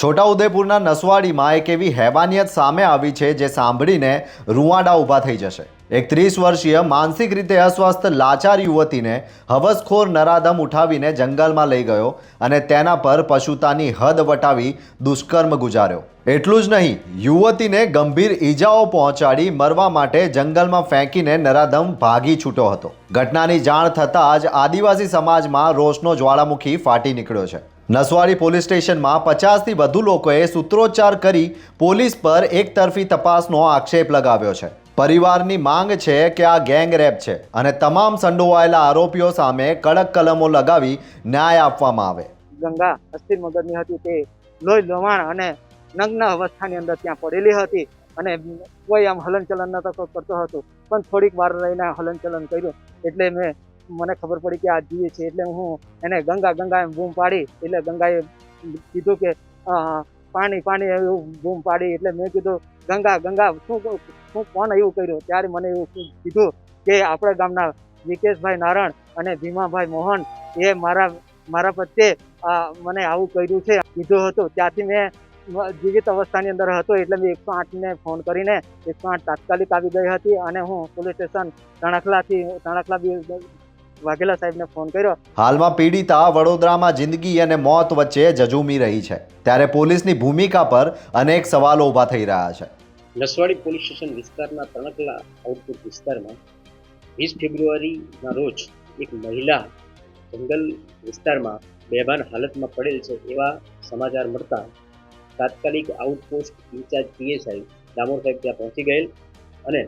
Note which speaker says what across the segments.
Speaker 1: છોટાઉદેપુરના નસવાડીમાં એક એવી હેવાનિયત સામે આવી છે જે સાંભળીને રૂવાડા ઊભા થઈ જશે। એક 30 વર્ષીય માનસિક રીતે અસ્વસ્થ લાચાર યુવતીને હવસખોર નરાધમ ઉઠાવીને જંગલમાં લઈ ગયો અને તેના પર પશુતાની હદ વટાવી દુષ્કર્મ ગુજાર્યો। એટલું જ નહીં, યુવતીને ગંભીર ઈજાઓ પહોંચાડી મરવા માટે જંગલમાં ફેંકીને નરાધમ ભાગી છૂટ્યો હતો। ઘટનાની જાણ થતાં જ આદિવાસી સમાજમાં રોષનો જ્વાળામુખી ફાટી નીકળ્યો છે। નસવાડી પોલીસ સ્ટેશનમાં 50થી વધુ લોકોએ સૂત્રોચ્ચાર કરી પોલીસ પર એકતરફી તપાસનો આક્ષેપ લગાવ્યો છે। પરિવારની માંગ છે કે આ ગેંગ રેપ છે અને તમામ સંડોવાયેલા આરોપીઓ સામે કડક કલમો લગાવી ન્યાય આપવામાં આવે।
Speaker 2: ગંગા અસ્થિર મગજની હતી, તે લોહી લવાણ અને નગ્ન અવસ્થાની અંદર ત્યાં પડેલી હતી અને કોઈ આમ હલનચલન નતો કરતો હતો, પણ થોડીક વાર રહીને હલનચલન કર્યું એટલે મને ખબર પડી કે આ જીવે છે। એટલે હું એને ગંગા ગંગા એમ બૂમ પાડી, એટલે ગંગાએ કીધું કે પાણી પાણી એવું બૂમ પાડી। એટલે મેં કીધું ગંગા ગંગા શું કોણ એવું કર્યું? ત્યારે મને એવું કીધું કે આપણા ગામના વિકેશભાઈ નારણ અને ભીમાભાઈ મોહન એ મારા પ્રત્યે મને આવું કર્યું છે કીધું હતું। ત્યાંથી મેં જીવિત અવસ્થાની અંદર હતો એટલે મેં 108ને ફોન કરીને 108 તાત્કાલિક આવી ગઈ હતી અને હું પોલીસ સ્ટેશન તણખલા વાઘેલા સાહેબને ફોન કર્યો।
Speaker 1: હાલમાં પીડિતા વડોદરામાં જિંદગી અને મોત વચ્ચે જજુમી રહી છે, ત્યારે પોલીસની ભૂમિકા પર અનેક સવાલો ઊભા થઈ રહ્યા છે।
Speaker 3: નસવાડી પોલીસ સ્ટેશન વિસ્તારના તણખલા આઉટપુટ વિસ્તારમાં 20 ફેબ્રુઆરીના રોજ એક મહિલા જંગલ વિસ્તારમાં બેભાન હાલતમાં પડેલ છે એવા સમાચાર મળતા તાત્કાલિક આઉટપોસ્ટ ઇન્ચાર્જ પીએસઆઈ દામોર સાહેબ ત્યાં પહોંચી ગયેલ અને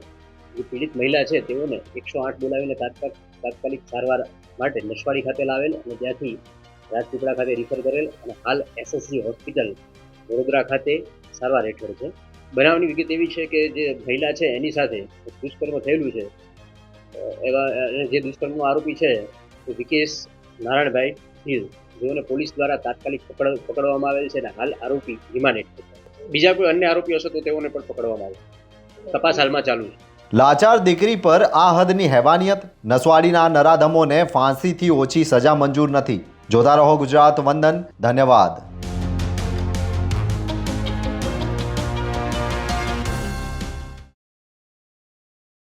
Speaker 3: જે પીડિત મહિલા છે તેઓને 108 બોલાવીને તાત્કાલિક સારવાર માટે નસવાડી ખાતે લાવેલ અને ત્યાંથી રાજપીપળા ખાતે રિફર કરેલ અને હાલ એસએસજી હોસ્પિટલ વડોદરા ખાતે સારવાર હેઠળ છે। બનાવની વિગત એવી છે કે જે મહિલા છે એની સાથે દુષ્કર્મ થયેલું છે। એવા જે દુષ્કર્મનો આરોપી છે તે વિકેશ નારાયણભાઈ હિલ, જેઓને પોલીસ દ્વારા તાત્કાલિક પકડવામાં આવેલ છે અને હાલ આરોપી રિમાન્ડ હેઠળ છે। બીજા કોઈ અન્ય આરોપીઓ હશે તો તેઓને પણ પકડવામાં આવે। તપાસ હાલમાં ચાલુ છે।
Speaker 1: લાચાર દીકરી પર આ હદની હેવાનિયત? નસવાડીના નરાધમોને ફાંસીથી ઓછી સજા મંજૂર નથી। જોતા રહો ગુજરાત વંદન। ધન્યવાદ।